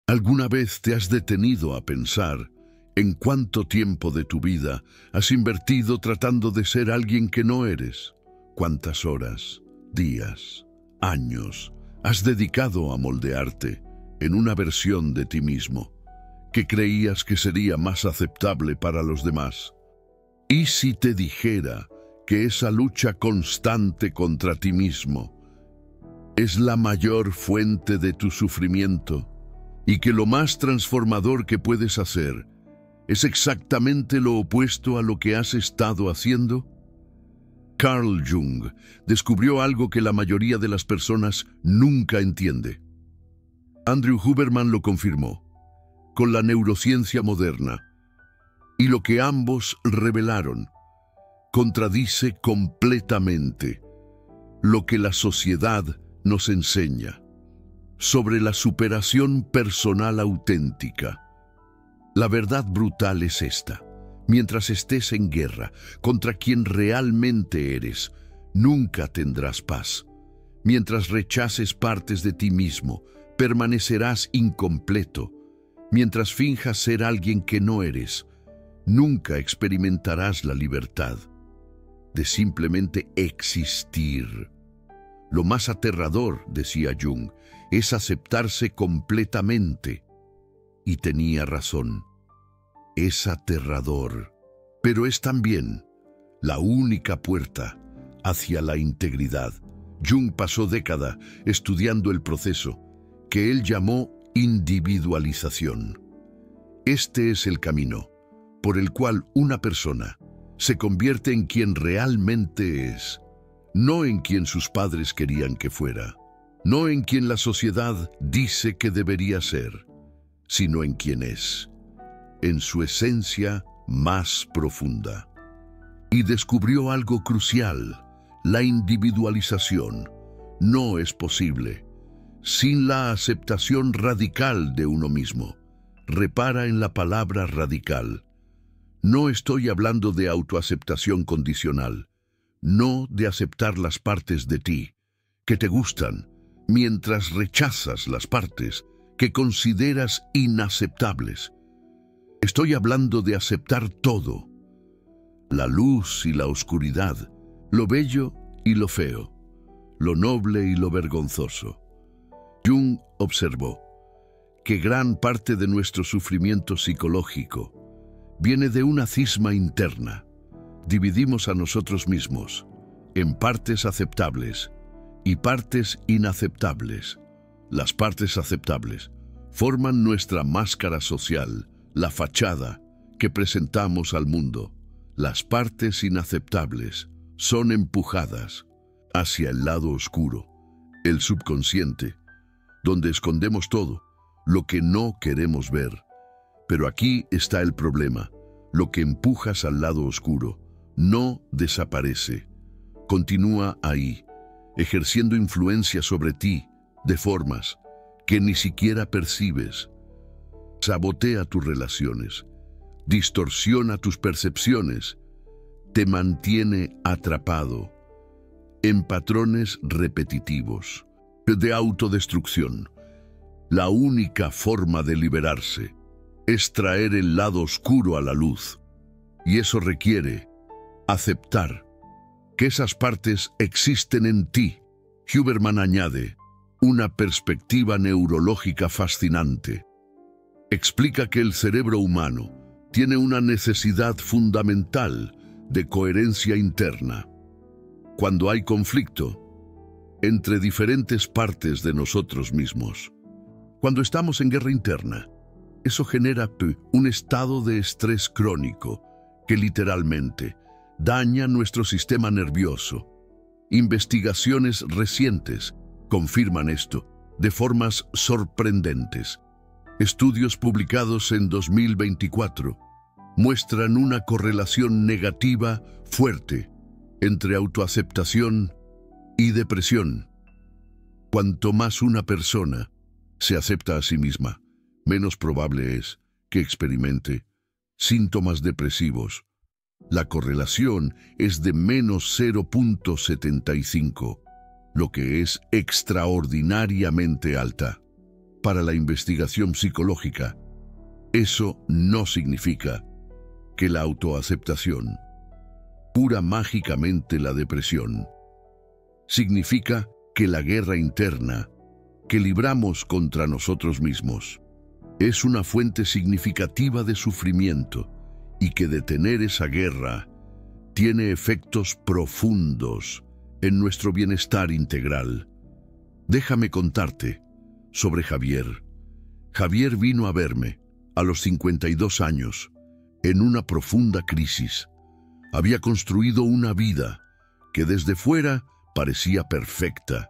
¿Alguna vez te has detenido a pensar en cuánto tiempo de tu vida has invertido tratando de ser alguien que no eres? ¿Cuántas horas, días, años has dedicado a moldearte en una versión de ti mismo que creías que sería más aceptable para los demás? ¿Y si te dijera que esa lucha constante contra ti mismo es la mayor fuente de tu sufrimiento y que lo más transformador que puedes hacer es exactamente lo opuesto a lo que has estado haciendo? Carl Jung descubrió algo que la mayoría de las personas nunca entiende. Andrew Huberman lo confirmó con la neurociencia moderna, y lo que ambos revelaron contradice completamente lo que la sociedad nos enseña sobre la superación personal auténtica. La verdad brutal es esta: mientras estés en guerra contra quien realmente eres, nunca tendrás paz. Mientras rechaces partes de ti mismo, permanecerás incompleto. Mientras finjas ser alguien que no eres, nunca experimentarás la libertad de simplemente existir. Lo más aterrador, decía Jung, es aceptarse completamente. Y tenía razón. Es aterrador, pero es también la única puerta hacia la integridad. Jung pasó décadas estudiando el proceso que él llamó individualización. Este es el camino por el cual una persona se convierte en quien realmente es, no en quien sus padres querían que fuera, no en quien la sociedad dice que debería ser, sino en quien es, en su esencia más profunda. Y descubrió algo crucial: la individualización no es posible sin la aceptación radical de uno mismo. Repara en la palabra radical. No estoy hablando de autoaceptación condicional, no de aceptar las partes de ti que te gustan, mientras rechazas las partes que consideras inaceptables. Estoy hablando de aceptar todo: la luz y la oscuridad, lo bello y lo feo, lo noble y lo vergonzoso. Jung observó que gran parte de nuestro sufrimiento psicológico viene de una cisma interna. Dividimos a nosotros mismos en partes aceptables y partes inaceptables. Las partes aceptables forman nuestra máscara social, la fachada que presentamos al mundo. Las partes inaceptables son empujadas hacia el lado oscuro, el subconsciente, donde escondemos todo lo que no queremos ver. Pero aquí está el problema: lo que empujas al lado oscuro no desaparece. Continúa ahí, ejerciendo influencia sobre ti de formas que ni siquiera percibes. Sabotea tus relaciones, distorsiona tus percepciones, te mantiene atrapado en patrones repetitivos de autodestrucción. La única forma de liberarse es traer el lado oscuro a la luz, y eso requiere aceptar que esas partes existen en ti. Huberman añade una perspectiva neurológica fascinante. Explica que el cerebro humano tiene una necesidad fundamental de coherencia interna. Cuando hay conflicto entre diferentes partes de nosotros mismos, cuando estamos en guerra interna, eso genera un estado de estrés crónico que literalmente daña nuestro sistema nervioso. Investigaciones recientes confirman esto de formas sorprendentes. Estudios publicados en 2024 muestran una correlación negativa fuerte entre autoaceptación y depresión. Cuanto más una persona se acepta a sí misma, menos probable es que experimente síntomas depresivos. La correlación es de menos 0.75, lo que es extraordinariamente alta. para la investigación psicológica, eso no significa que la autoaceptación cura mágicamente la depresión. Significa que la guerra interna que libramos contra nosotros mismos es una fuente significativa de sufrimiento y que detener esa guerra tiene efectos profundos en nuestro bienestar integral. Déjame contarte sobre Javier. Javier vino a verme a los 52 años en una profunda crisis. Había construido una vida que desde fuera parecía perfecta.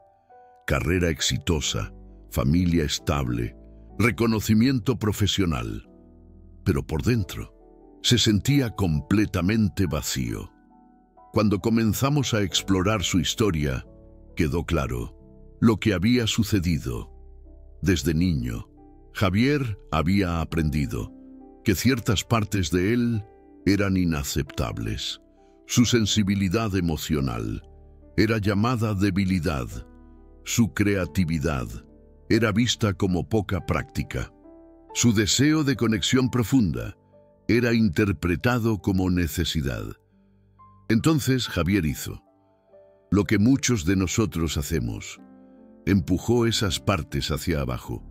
Carrera exitosa, familia estable, reconocimiento profesional. Pero por dentro se sentía completamente vacío. Cuando comenzamos a explorar su historia, quedó claro lo que había sucedido. Desde niño, Javier había aprendido que ciertas partes de él eran inaceptables. Su sensibilidad emocional era llamada debilidad. Su creatividad era vista como poca práctica. Su deseo de conexión profunda era interpretado como necesidad. Entonces Javier hizo lo que muchos de nosotros hacemos. Empujó esas partes hacia abajo.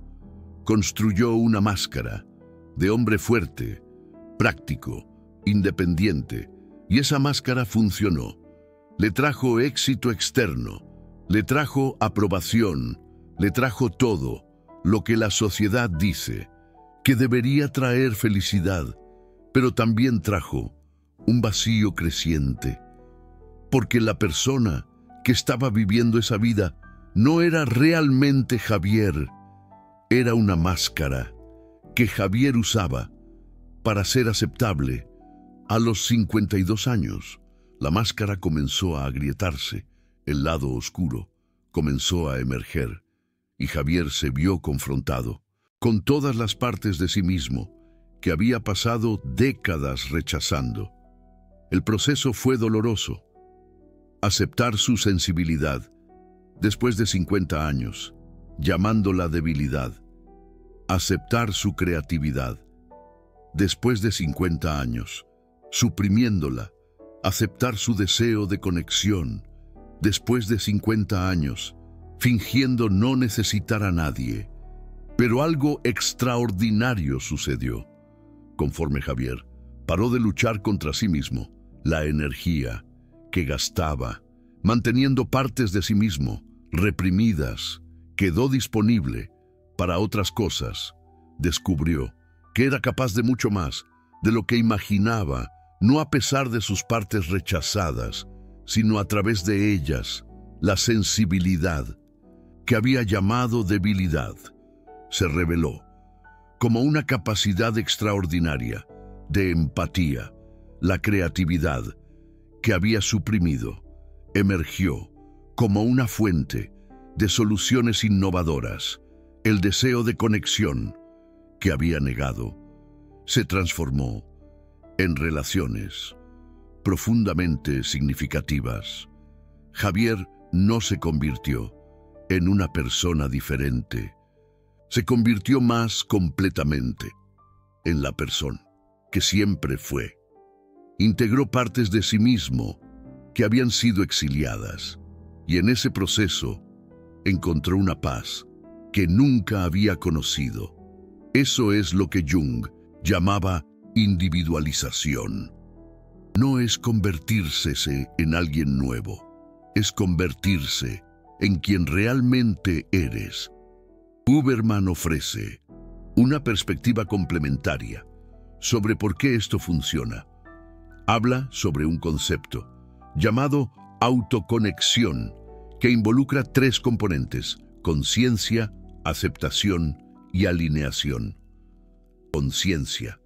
Construyó una máscara de hombre fuerte, práctico, independiente, y esa máscara funcionó. Le trajo éxito externo, le trajo aprobación, le trajo todo lo que la sociedad dice que debería traer felicidad, pero también trajo un vacío creciente, porque la persona que estaba viviendo esa vida no era realmente Javier, era una máscara que Javier usaba para ser aceptable. A los 52 años, la máscara comenzó a agrietarse, el lado oscuro comenzó a emerger, y Javier se vio confrontado con todas las partes de sí mismo que había pasado décadas rechazando. El proceso fue doloroso. Aceptar su sensibilidad después de 50 años, llamándola debilidad. Aceptar su creatividad después de 50 años, suprimiéndola. Aceptar su deseo de conexión después de 50 años, fingiendo no necesitar a nadie. Pero algo extraordinario sucedió. Conforme Javier paró de luchar contra sí mismo, la energía que gastaba, manteniendo partes de sí mismo reprimidas, quedó disponible para otras cosas. Descubrió que era capaz de mucho más de lo que imaginaba, no a pesar de sus partes rechazadas, sino a través de ellas. La sensibilidad que había llamado debilidad se reveló como una capacidad extraordinaria de empatía. La creatividad que había suprimido emergió como una fuente de soluciones innovadoras. El deseo de conexión que había negado se transformó en relaciones profundamente significativas. Javier no se convirtió en una persona diferente, se convirtió más completamente en la persona que siempre fue. Integró partes de sí mismo que habían sido exiliadas, y en ese proceso encontró una paz que nunca había conocido. Eso es lo que Jung llamaba individualización. No es convertirse en alguien nuevo, es convertirse en quien realmente eres. Huberman ofrece una perspectiva complementaria sobre por qué esto funciona. Habla sobre un concepto llamado autoconexión, que involucra 3 componentes: conciencia, aceptación y alineación. Conciencia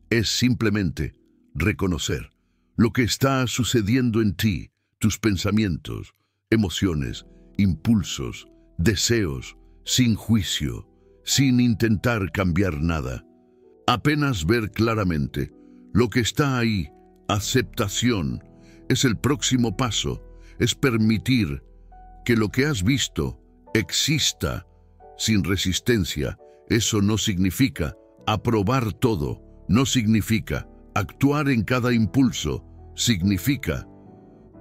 es simplemente reconocer lo que está sucediendo en ti, tus pensamientos, emociones, impulsos, deseos, sin juicio, sin intentar cambiar nada. Apenas ver claramente lo que está ahí. Aceptación es el próximo paso, es permitir que lo que has visto exista sin resistencia. Eso no significa aprobar todo, no significa actuar en cada impulso, significa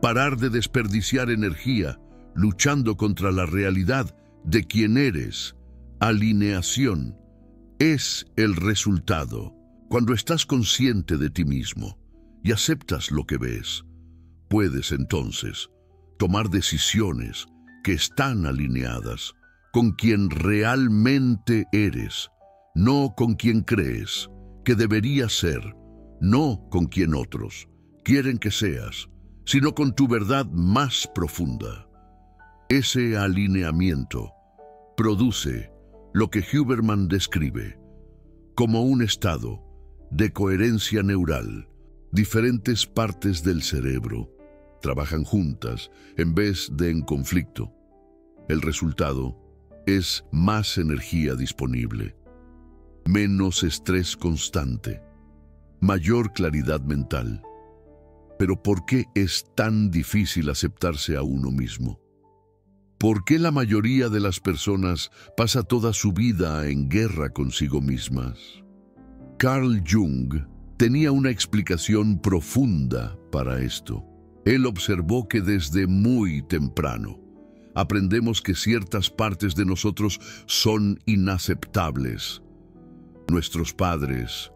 parar de desperdiciar energía luchando contra la realidad de quién eres. Alineación es el resultado. Cuando estás consciente de ti mismo y aceptas lo que ves, puedes entonces tomar decisiones que están alineadas con quien realmente eres, no con quien crees que deberías ser, no con quien otros quieren que seas, sino con tu verdad más profunda. Ese alineamiento produce lo que Huberman describe como un estado de coherencia neural. Diferentes partes del cerebro trabajan juntas en vez de en conflicto. El resultado es más energía disponible, menos estrés constante, mayor claridad mental. Pero ¿por qué es tan difícil aceptarse a uno mismo? ¿Por qué la mayoría de las personas pasa toda su vida en guerra consigo mismas? Carl Jung tenía una explicación profunda para esto. Él observó que desde muy temprano aprendemos que ciertas partes de nosotros son inaceptables. Nuestros padres,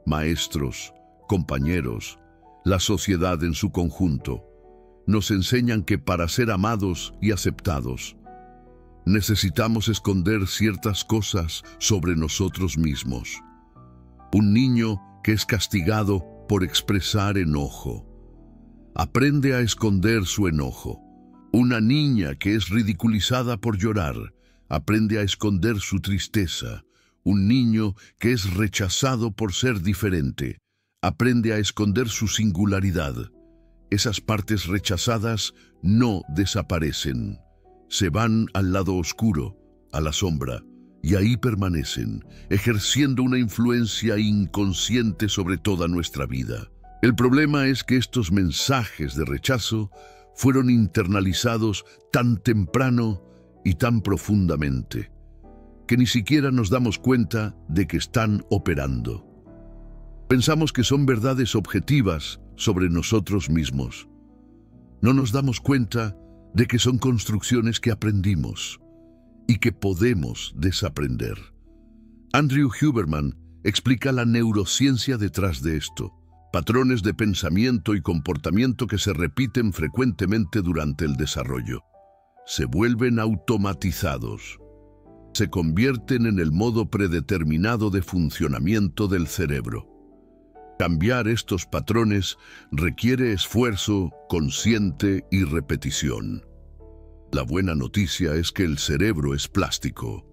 maestros, compañeros, la sociedad en su conjunto, nos enseñan que para ser amados y aceptados, necesitamos esconder ciertas cosas sobre nosotros mismos. Un niño que es castigado por expresar enojo aprende a esconder su enojo. Una niña que es ridiculizada por llorar aprende a esconder su tristeza. Un niño que es rechazado por ser diferente aprende a esconder su singularidad. Esas partes rechazadas no desaparecen. Se van al lado oscuro, a la sombra, y ahí permanecen, ejerciendo una influencia inconsciente sobre toda nuestra vida. El problema es que estos mensajes de rechazo fueron internalizados tan temprano y tan profundamente, que ni siquiera nos damos cuenta de que están operando. Pensamos que son verdades objetivas sobre nosotros mismos. No nos damos cuenta de que son construcciones que aprendimos y que podemos desaprender. Andrew Huberman explica la neurociencia detrás de esto. Patrones de pensamiento y comportamiento que se repiten frecuentemente durante el desarrollo. Se vuelven automatizados. Se convierten en el modo predeterminado de funcionamiento del cerebro. Cambiar estos patrones requiere esfuerzo consciente y repetición. La buena noticia es que el cerebro es plástico.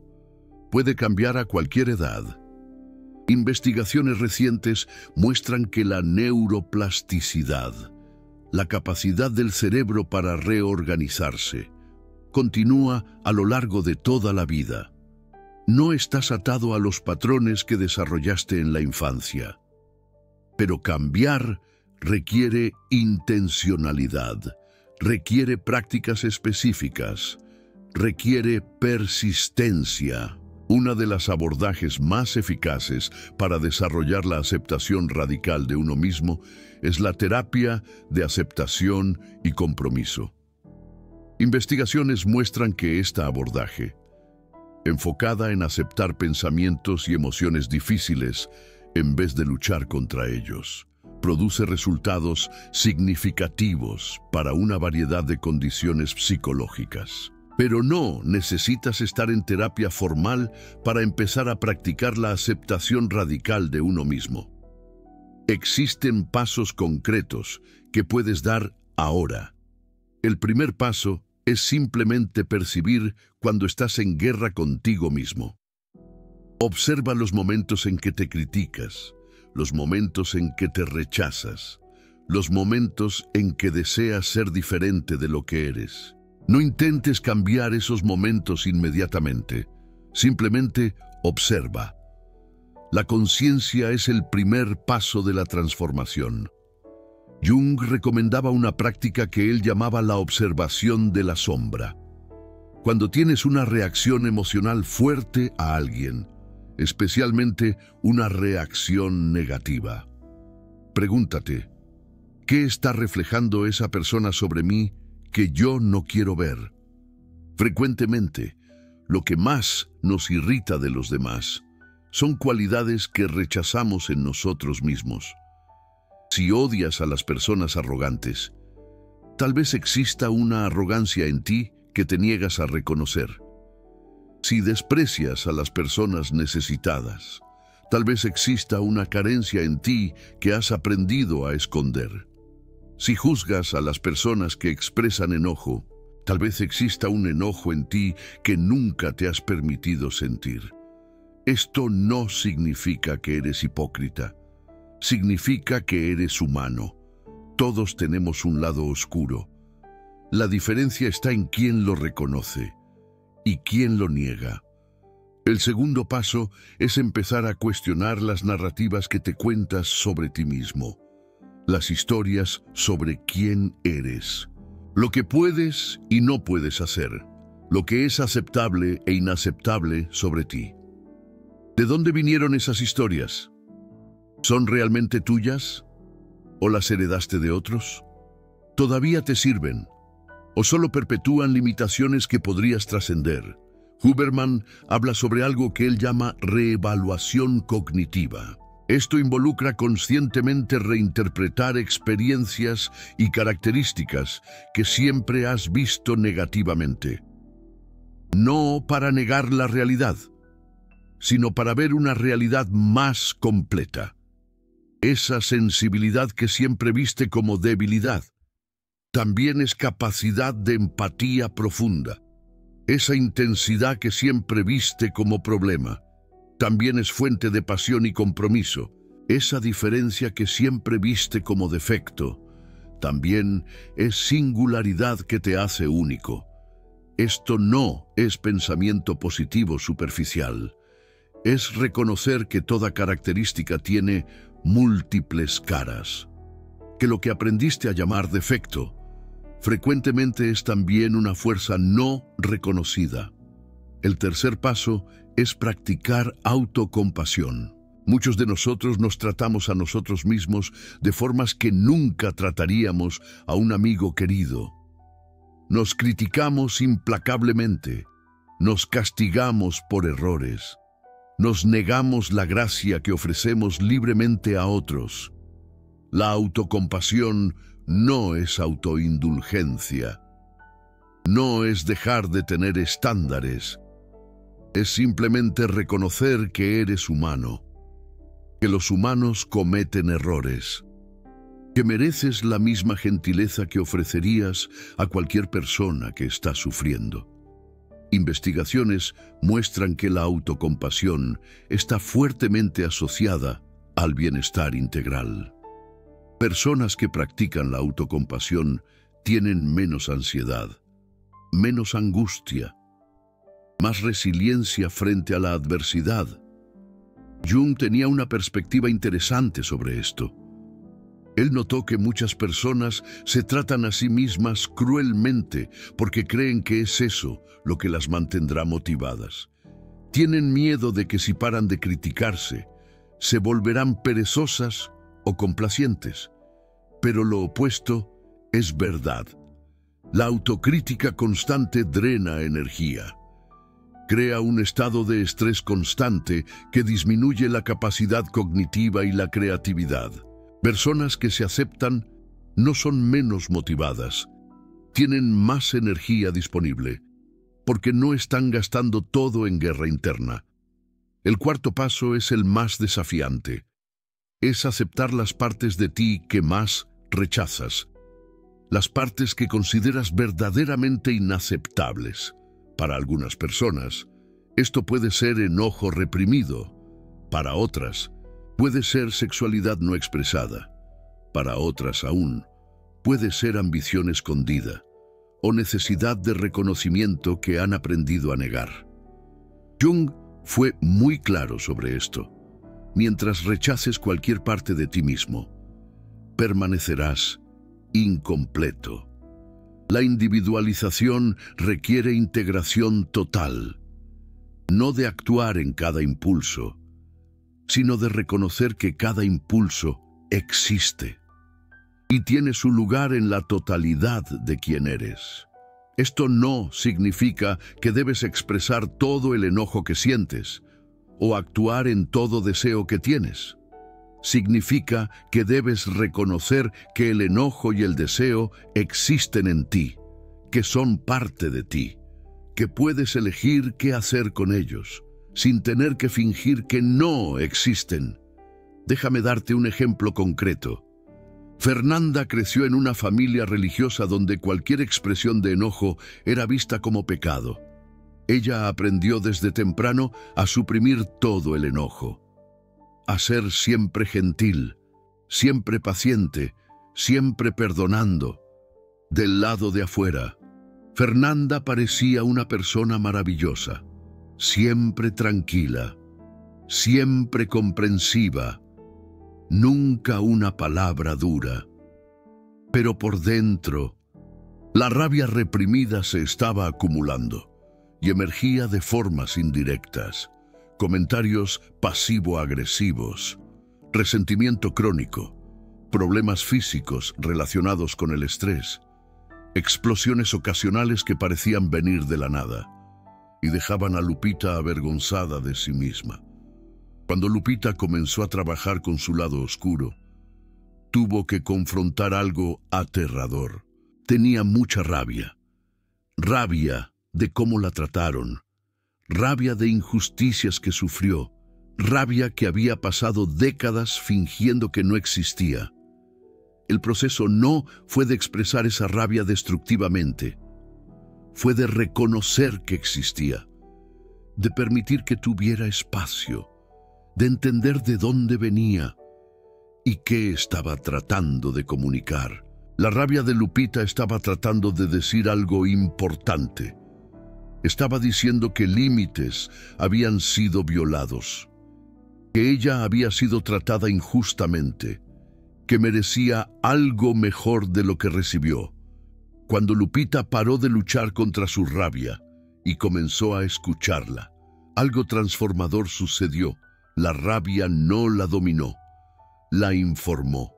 Puede cambiar a cualquier edad. Investigaciones recientes muestran que la neuroplasticidad, la capacidad del cerebro para reorganizarse, continúa a lo largo de toda la vida. No estás atado a los patrones que desarrollaste en la infancia. Pero cambiar requiere intencionalidad, requiere prácticas específicas, requiere persistencia. Uno de los abordajes más eficaces para desarrollar la aceptación radical de uno mismo es la terapia de aceptación y compromiso. Investigaciones muestran que este abordaje, enfocada en aceptar pensamientos y emociones difíciles en vez de luchar contra ellos, produce resultados significativos para una variedad de condiciones psicológicas. Pero no necesitas estar en terapia formal para empezar a practicar la aceptación radical de uno mismo. Existen pasos concretos que puedes dar ahora. El primer paso es simplemente percibir cuando estás en guerra contigo mismo. Observa los momentos en que te criticas, los momentos en que te rechazas, los momentos en que deseas ser diferente de lo que eres. No intentes cambiar esos momentos inmediatamente. Simplemente observa. La conciencia es el primer paso de la transformación. Jung recomendaba una práctica que él llamaba la observación de la sombra. Cuando tienes una reacción emocional fuerte a alguien, especialmente una reacción negativa, pregúntate, ¿qué está reflejando esa persona sobre mí que yo no quiero ver? Frecuentemente, lo que más nos irrita de los demás son cualidades que rechazamos en nosotros mismos. Si odias a las personas arrogantes, tal vez exista una arrogancia en ti que te niegas a reconocer. Si desprecias a las personas necesitadas, tal vez exista una carencia en ti que has aprendido a esconder. Si juzgas a las personas que expresan enojo, tal vez exista un enojo en ti que nunca te has permitido sentir. Esto no significa que eres hipócrita. Significa que eres humano. Todos tenemos un lado oscuro. La diferencia está en quién lo reconoce y quién lo niega. El segundo paso es empezar a cuestionar las narrativas que te cuentas sobre ti mismo, las historias sobre quién eres, lo que puedes y no puedes hacer, lo que es aceptable e inaceptable sobre ti. ¿De dónde vinieron esas historias? ¿Son realmente tuyas? ¿O las heredaste de otros? ¿Todavía te sirven? ¿O solo perpetúan limitaciones que podrías trascender? Huberman habla sobre algo que él llama reevaluación cognitiva. Esto involucra conscientemente reinterpretar experiencias y características que siempre has visto negativamente. No para negar la realidad, sino para ver una realidad más completa. Esa sensibilidad que siempre viste como debilidad, también es capacidad de empatía profunda. Esa intensidad que siempre viste como problema, también es fuente de pasión y compromiso. Esa diferencia que siempre viste como defecto, también es singularidad que te hace único. Esto no es pensamiento positivo superficial. Es reconocer que toda característica tiene múltiples caras, que lo que aprendiste a llamar defecto frecuentemente es también una fuerza no reconocida. El tercer paso es practicar autocompasión. Muchos de nosotros nos tratamos a nosotros mismos de formas que nunca trataríamos a un amigo querido. Nos criticamos implacablemente, nos castigamos por errores, nos negamos la gracia que ofrecemos libremente a otros. La autocompasión no es autoindulgencia, no es dejar de tener estándares, es simplemente reconocer que eres humano, que los humanos cometen errores, que mereces la misma gentileza que ofrecerías a cualquier persona que está sufriendo. Investigaciones muestran que la autocompasión está fuertemente asociada al bienestar integral. Personas que practican la autocompasión tienen menos ansiedad, menos angustia, más resiliencia frente a la adversidad. Jung tenía una perspectiva interesante sobre esto. Él notó que muchas personas se tratan a sí mismas cruelmente porque creen que es eso lo que las mantendrá motivadas. Tienen miedo de que si paran de criticarse, se volverán perezosas o complacientes. Pero lo opuesto es verdad. La autocrítica constante drena energía. Crea un estado de estrés constante que disminuye la capacidad cognitiva y la creatividad. Personas que se aceptan no son menos motivadas, tienen más energía disponible, porque no están gastando todo en guerra interna. El cuarto paso es el más desafiante. Es aceptar las partes de ti que más rechazas, las partes que consideras verdaderamente inaceptables. Para algunas personas, esto puede ser enojo reprimido. Para otras, puede ser sexualidad no expresada. Para otras aún, puede ser ambición escondida o necesidad de reconocimiento que han aprendido a negar. Jung fue muy claro sobre esto. Mientras rechaces cualquier parte de ti mismo, permanecerás incompleto. La individualización requiere integración total, no de actuar en cada impulso, sino de reconocer que cada impulso existe y tiene su lugar en la totalidad de quien eres. Esto no significa que debes expresar todo el enojo que sientes o actuar en todo deseo que tienes. Significa que debes reconocer que el enojo y el deseo existen en ti, que son parte de ti, que puedes elegir qué hacer con ellos, sin tener que fingir que no existen. Déjame darte un ejemplo concreto. Fernanda creció en una familia religiosa donde cualquier expresión de enojo era vista como pecado. Ella aprendió desde temprano a suprimir todo el enojo, a ser siempre gentil, siempre paciente, siempre perdonando. Del lado de afuera, Fernanda parecía una persona maravillosa, siempre tranquila, siempre comprensiva, nunca una palabra dura. Pero por dentro, la rabia reprimida se estaba acumulando y emergía de formas indirectas. Comentarios pasivo-agresivos, resentimiento crónico, problemas físicos relacionados con el estrés, explosiones ocasionales que parecían venir de la nada y dejaban a Lupita avergonzada de sí misma. Cuando Lupita comenzó a trabajar con su lado oscuro, tuvo que confrontar algo aterrador. Tenía mucha rabia. Rabia de cómo la trataron. Rabia de injusticias que sufrió. Rabia que había pasado décadas fingiendo que no existía. El proceso no fue de expresar esa rabia destructivamente. Fue de reconocer que existía. De permitir que tuviera espacio. De entender de dónde venía y qué estaba tratando de comunicar. La rabia de Lupita estaba tratando de decir algo importante. Estaba diciendo que límites habían sido violados, que ella había sido tratada injustamente, que merecía algo mejor de lo que recibió. Cuando Lupita paró de luchar contra su rabia y comenzó a escucharla, algo transformador sucedió. La rabia no la dominó, la informó.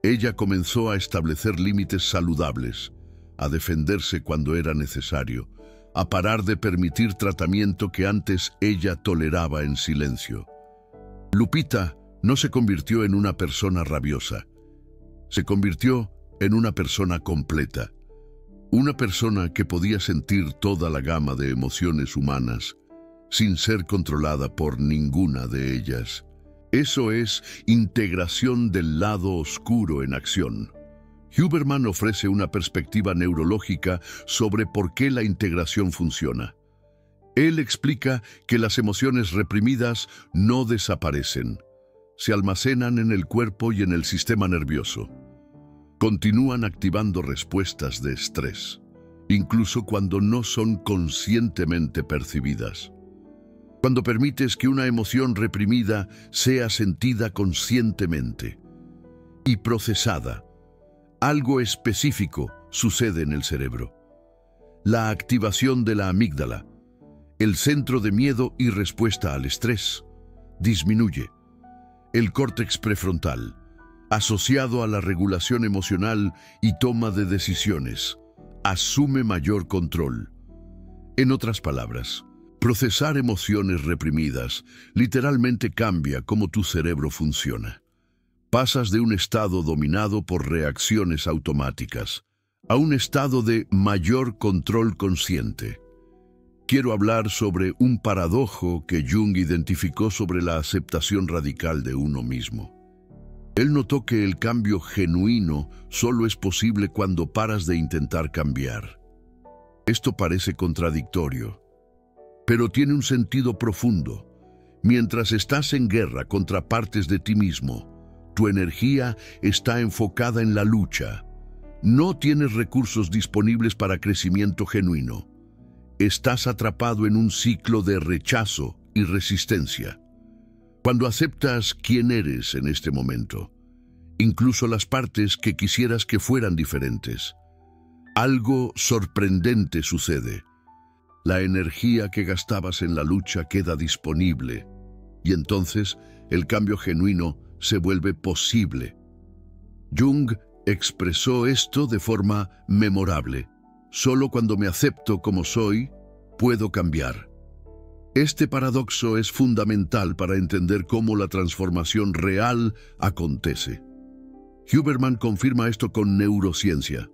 Ella comenzó a establecer límites saludables, a defenderse cuando era necesario, a parar de permitir tratamiento que antes ella toleraba en silencio. Lupita no se convirtió en una persona rabiosa, se convirtió en una persona completa, una persona que podía sentir toda la gama de emociones humanas, sin ser controlada por ninguna de ellas. Eso es integración del lado oscuro en acción. Huberman ofrece una perspectiva neurológica sobre por qué la integración funciona. Él explica que las emociones reprimidas no desaparecen, se almacenan en el cuerpo y en el sistema nervioso. Continúan activando respuestas de estrés, incluso cuando no son conscientemente percibidas. Cuando permites que una emoción reprimida sea sentida conscientemente y procesada, algo específico sucede en el cerebro. La activación de la amígdala, el centro de miedo y respuesta al estrés, disminuye. El córtex prefrontal, asociado a la regulación emocional y toma de decisiones, asume mayor control. En otras palabras, procesar emociones reprimidas literalmente cambia cómo tu cerebro funciona. Pasas de un estado dominado por reacciones automáticas a un estado de mayor control consciente. Quiero hablar sobre un paradojo que Jung identificó sobre la aceptación radical de uno mismo. Él notó que el cambio genuino solo es posible cuando paras de intentar cambiar. Esto parece contradictorio, pero tiene un sentido profundo. Mientras estás en guerra contra partes de ti mismo, tu energía está enfocada en la lucha. No tienes recursos disponibles para crecimiento genuino. Estás atrapado en un ciclo de rechazo y resistencia. Cuando aceptas quién eres en este momento, incluso las partes que quisieras que fueran diferentes, algo sorprendente sucede. La energía que gastabas en la lucha queda disponible, y entonces el cambio genuino se vuelve posible. Jung expresó esto de forma memorable. Solo cuando me acepto como soy, puedo cambiar. Este paradoxo es fundamental para entender cómo la transformación real acontece. Huberman confirma esto con neurociencia.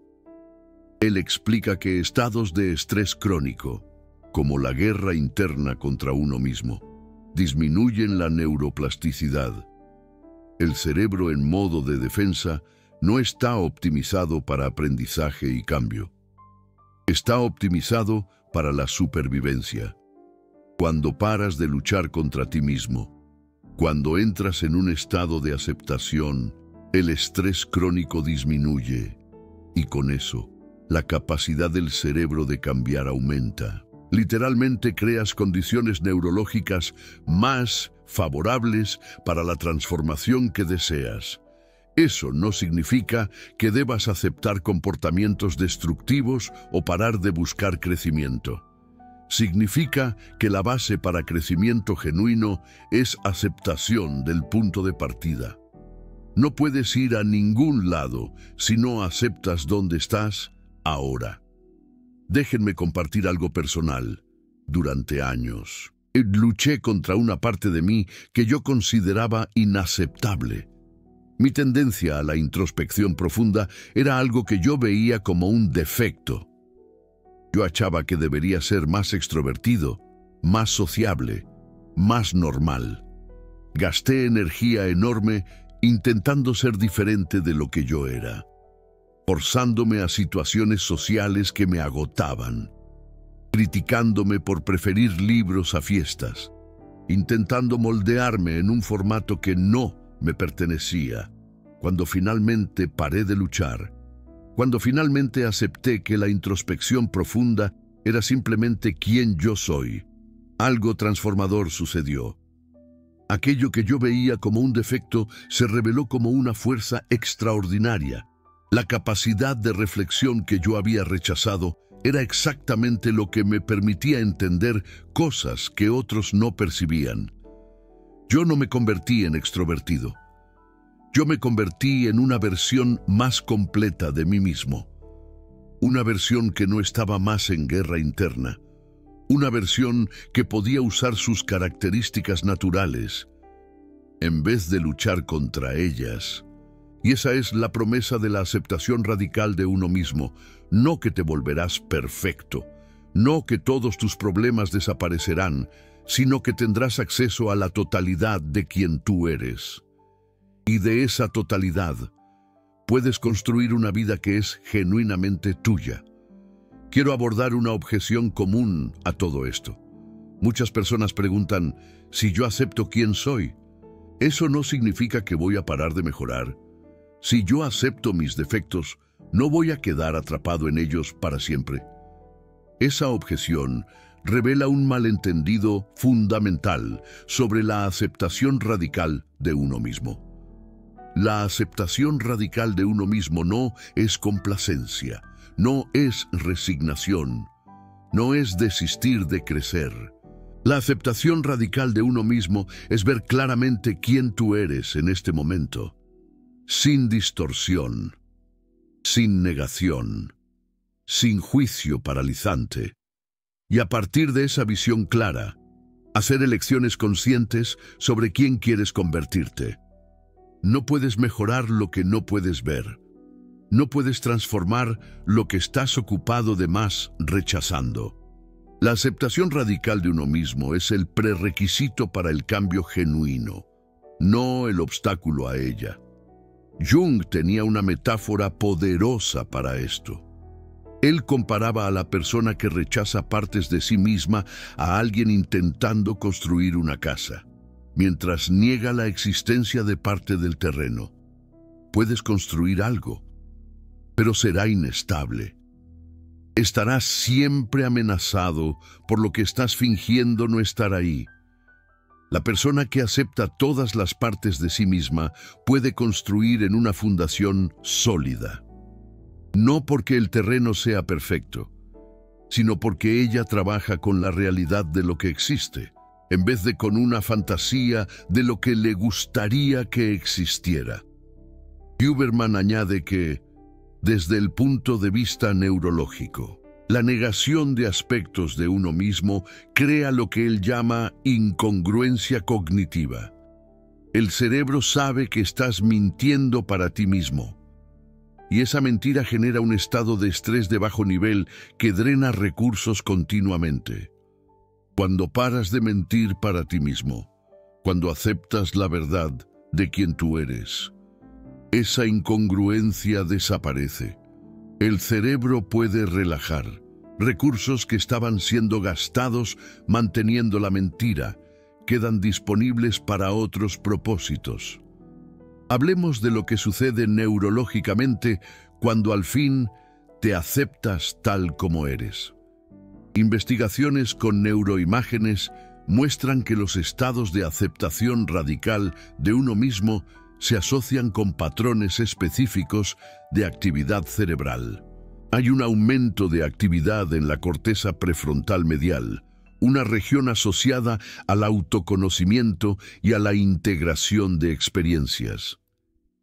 Él explica que estados de estrés crónico, como la guerra interna contra uno mismo, disminuyen la neuroplasticidad. El cerebro en modo de defensa no está optimizado para aprendizaje y cambio. Está optimizado para la supervivencia. Cuando paras de luchar contra ti mismo, cuando entras en un estado de aceptación, el estrés crónico disminuye y con eso, la capacidad del cerebro de cambiar aumenta. Literalmente creas condiciones neurológicas más favorables para la transformación que deseas. Eso no significa que debas aceptar comportamientos destructivos o parar de buscar crecimiento. Significa que la base para crecimiento genuino es aceptación del punto de partida. No puedes ir a ningún lado si no aceptas dónde estás ahora. Déjenme compartir algo personal. Durante años, luché contra una parte de mí que yo consideraba inaceptable. Mi tendencia a la introspección profunda era algo que yo veía como un defecto. Yo achaba que debería ser más extrovertido, más sociable, más normal. Gasté energía enorme intentando ser diferente de lo que yo era, forzándome a situaciones sociales que me agotaban, criticándome por preferir libros a fiestas, intentando moldearme en un formato que no me pertenecía. Cuando finalmente paré de luchar, cuando finalmente acepté que la introspección profunda era simplemente quien yo soy, algo transformador sucedió. Aquello que yo veía como un defecto se reveló como una fuerza extraordinaria. La capacidad de reflexión que yo había rechazado era exactamente lo que me permitía entender cosas que otros no percibían. Yo no me convertí en extrovertido. Yo me convertí en una versión más completa de mí mismo. Una versión que no estaba más en guerra interna. Una versión que podía usar sus características naturales en vez de luchar contra ellas. Y esa es la promesa de la aceptación radical de uno mismo. No que te volverás perfecto, no que todos tus problemas desaparecerán, sino que tendrás acceso a la totalidad de quien tú eres. Y de esa totalidad, puedes construir una vida que es genuinamente tuya. Quiero abordar una objeción común a todo esto. Muchas personas preguntan, si yo acepto quién soy, ¿eso no significa que voy a parar de mejorar? Si yo acepto mis defectos, ¿no voy a quedar atrapado en ellos para siempre? Esa objeción revela un malentendido fundamental sobre la aceptación radical de uno mismo. La aceptación radical de uno mismo no es complacencia, no es resignación, no es desistir de crecer. La aceptación radical de uno mismo es ver claramente quién tú eres en este momento, sin distorsión, sin negación, sin juicio paralizante. Y a partir de esa visión clara, hacer elecciones conscientes sobre quién quieres convertirte. No puedes mejorar lo que no puedes ver. No puedes transformar lo que estás ocupado de más rechazando. La aceptación radical de uno mismo es el prerequisito para el cambio genuino, no el obstáculo a ella. Jung tenía una metáfora poderosa para esto. Él comparaba a la persona que rechaza partes de sí misma a alguien intentando construir una casa, mientras niega la existencia de parte del terreno. Puedes construir algo, pero será inestable. Estarás siempre amenazado por lo que estás fingiendo no estar ahí. La persona que acepta todas las partes de sí misma puede construir en una fundación sólida. No porque el terreno sea perfecto, sino porque ella trabaja con la realidad de lo que existe, en vez de con una fantasía de lo que le gustaría que existiera. Huberman añade que, desde el punto de vista neurológico, la negación de aspectos de uno mismo crea lo que él llama incongruencia cognitiva. El cerebro sabe que estás mintiendo para ti mismo, y esa mentira genera un estado de estrés de bajo nivel que drena recursos continuamente. Cuando paras de mentir para ti mismo, cuando aceptas la verdad de quien tú eres, esa incongruencia desaparece. El cerebro puede relajar recursos que estaban siendo gastados manteniendo la mentira, quedan disponibles para otros propósitos. Hablemos de lo que sucede neurológicamente cuando al fin te aceptas tal como eres. Investigaciones con neuroimágenes muestran que los estados de aceptación radical de uno mismo se asocian con patrones específicos de actividad cerebral. Hay un aumento de actividad en la corteza prefrontal medial, una región asociada al autoconocimiento y a la integración de experiencias.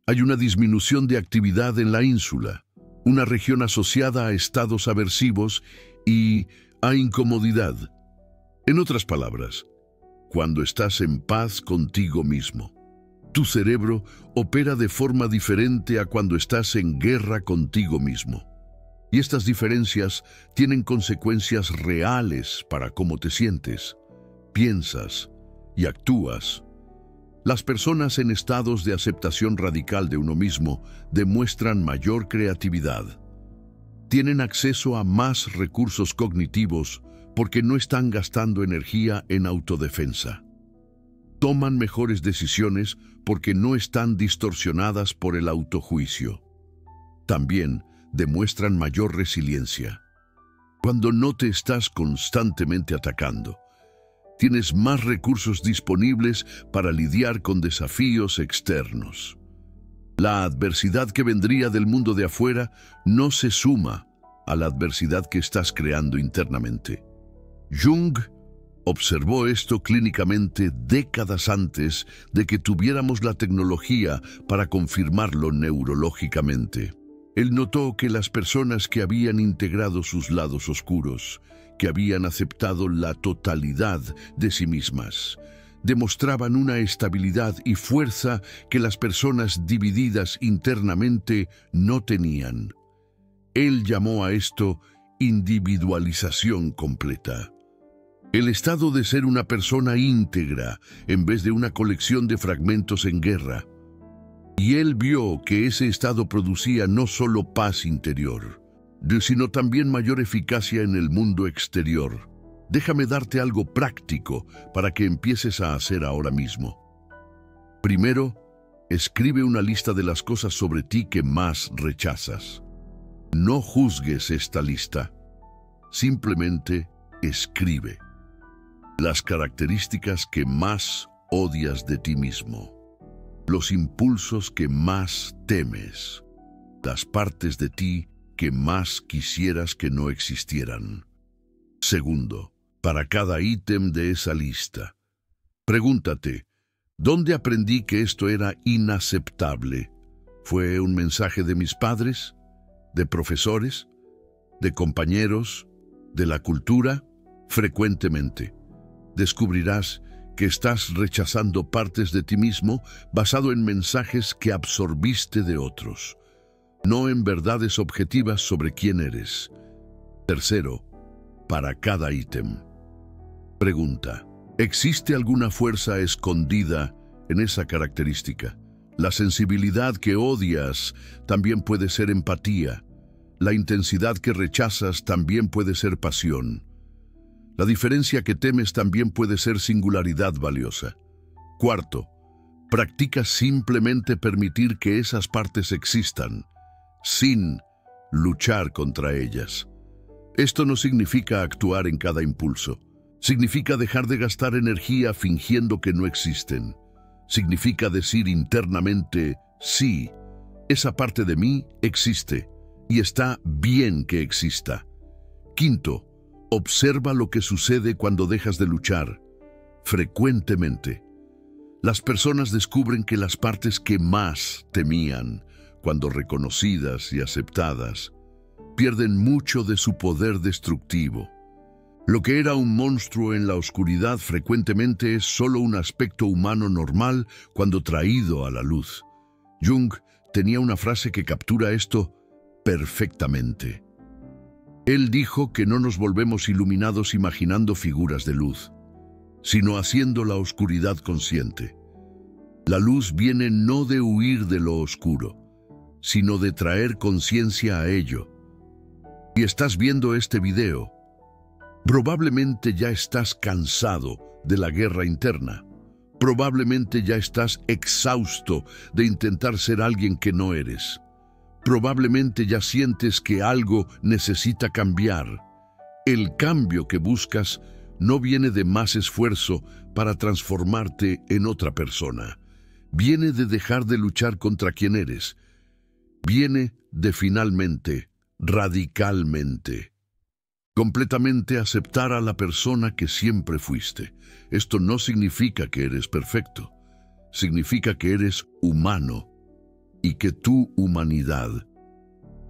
Hay una disminución de actividad en la ínsula, una región asociada a estados aversivos y a incomodidad. En otras palabras, cuando estás en paz contigo mismo, tu cerebro opera de forma diferente a cuando estás en guerra contigo mismo. Y estas diferencias tienen consecuencias reales para cómo te sientes, piensas y actúas. Las personas en estados de aceptación radical de uno mismo demuestran mayor creatividad. Tienen acceso a más recursos cognitivos porque no están gastando energía en autodefensa. Toman mejores decisiones porque no están distorsionadas por el autojuicio. También demuestran mayor resiliencia. Cuando no te estás constantemente atacando, tienes más recursos disponibles para lidiar con desafíos externos. La adversidad que vendría del mundo de afuera no se suma a la adversidad que estás creando internamente. Jung observó esto clínicamente décadas antes de que tuviéramos la tecnología para confirmarlo neurológicamente. Él notó que las personas que habían integrado sus lados oscuros, que habían aceptado la totalidad de sí mismas, demostraban una estabilidad y fuerza que las personas divididas internamente no tenían. Él llamó a esto individualización completa. El estado de ser una persona íntegra en vez de una colección de fragmentos en guerra. Y él vio que ese estado producía no solo paz interior, sino también mayor eficacia en el mundo exterior. Déjame darte algo práctico para que empieces a hacer ahora mismo. Primero, escribe una lista de las cosas sobre ti que más rechazas. No juzgues esta lista, simplemente escribe las características que más odias de ti mismo, los impulsos que más temes, las partes de ti que más quisieras que no existieran. Segundo, para cada ítem de esa lista, pregúntate, ¿dónde aprendí que esto era inaceptable? ¿Fue un mensaje de mis padres, de profesores, de compañeros, de la cultura? Frecuentemente descubrirás que estás rechazando partes de ti mismo basado en mensajes que absorbiste de otros, no en verdades objetivas sobre quién eres. Tercero, para cada ítem, pregunta, ¿existe alguna fuerza escondida en esa característica? La sensibilidad que odias también puede ser empatía. La intensidad que rechazas también puede ser pasión. La diferencia que temes también puede ser singularidad valiosa. Cuarto, practica simplemente permitir que esas partes existan, sin luchar contra ellas. Esto no significa actuar en cada impulso. Significa dejar de gastar energía fingiendo que no existen. Significa decir internamente, sí, esa parte de mí existe, y está bien que exista. Quinto, observa lo que sucede cuando dejas de luchar. Frecuentemente, las personas descubren que las partes que más temían, cuando reconocidas y aceptadas, pierden mucho de su poder destructivo. Lo que era un monstruo en la oscuridad frecuentemente es solo un aspecto humano normal cuando traído a la luz. Jung tenía una frase que captura esto perfectamente. Él dijo que no nos volvemos iluminados imaginando figuras de luz, sino haciendo la oscuridad consciente. La luz viene no de huir de lo oscuro, sino de traer conciencia a ello. Si estás viendo este video, probablemente ya estás cansado de la guerra interna. Probablemente ya estás exhausto de intentar ser alguien que no eres. Probablemente ya sientes que algo necesita cambiar. El cambio que buscas no viene de más esfuerzo para transformarte en otra persona. Viene de dejar de luchar contra quien eres. Viene de finalmente, radicalmente, completamente aceptar a la persona que siempre fuiste. Esto no significa que eres perfecto. Significa que eres humano y que tu humanidad,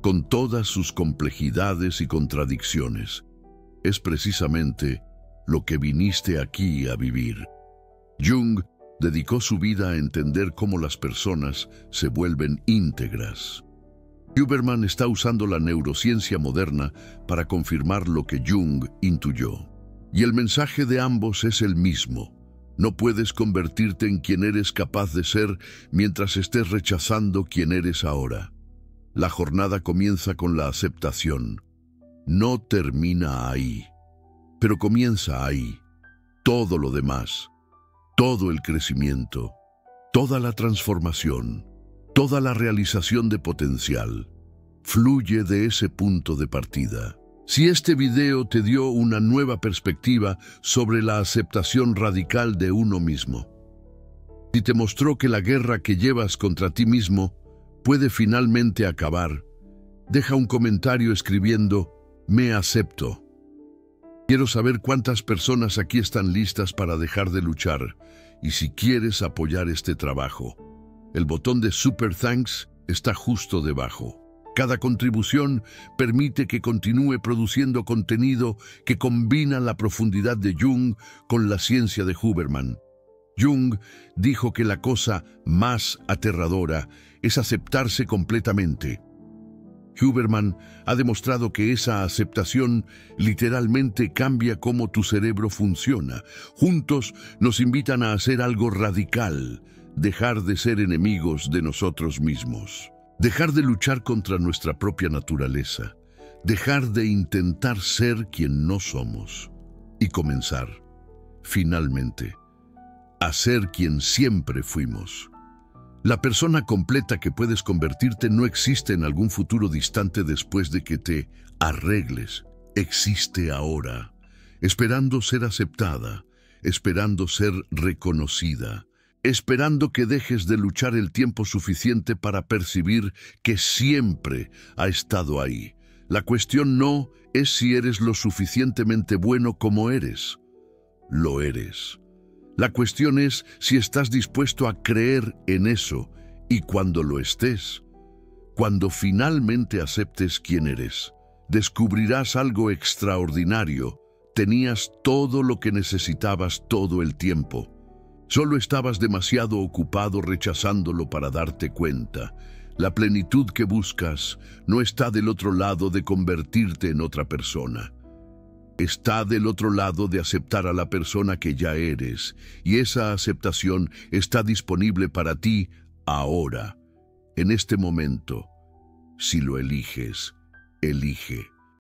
con todas sus complejidades y contradicciones, es precisamente lo que viniste aquí a vivir. Jung dedicó su vida a entender cómo las personas se vuelven íntegras. Huberman está usando la neurociencia moderna para confirmar lo que Jung intuyó. Y el mensaje de ambos es el mismo. No puedes convertirte en quien eres capaz de ser mientras estés rechazando quien eres ahora. La jornada comienza con la aceptación. No termina ahí, pero comienza ahí. Todo lo demás, todo el crecimiento, toda la transformación, toda la realización de potencial, fluye de ese punto de partida. Si este video te dio una nueva perspectiva sobre la aceptación radical de uno mismo, si te mostró que la guerra que llevas contra ti mismo puede finalmente acabar, deja un comentario escribiendo «Me acepto». Quiero saber cuántas personas aquí están listas para dejar de luchar y si quieres apoyar este trabajo. El botón de Super Thanks está justo debajo. Cada contribución permite que continúe produciendo contenido que combina la profundidad de Jung con la ciencia de Huberman. Jung dijo que la cosa más aterradora es aceptarse completamente. Huberman ha demostrado que esa aceptación literalmente cambia cómo tu cerebro funciona. Juntos nos invitan a hacer algo radical, dejar de ser enemigos de nosotros mismos. Dejar de luchar contra nuestra propia naturaleza, dejar de intentar ser quien no somos y comenzar, finalmente, a ser quien siempre fuimos. La persona completa que puedes convertirte no existe en algún futuro distante después de que te arregles. Existe ahora, esperando ser aceptada, esperando ser reconocida, esperando que dejes de luchar el tiempo suficiente para percibir que siempre ha estado ahí. La cuestión no es si eres lo suficientemente bueno como eres. Lo eres. La cuestión es si estás dispuesto a creer en eso y cuando lo estés, cuando finalmente aceptes quién eres, descubrirás algo extraordinario. Tenías todo lo que necesitabas todo el tiempo. Solo estabas demasiado ocupado rechazándolo para darte cuenta. La plenitud que buscas no está del otro lado de convertirte en otra persona. Está del otro lado de aceptar a la persona que ya eres, y esa aceptación está disponible para ti ahora, en este momento. Si lo eliges, elige.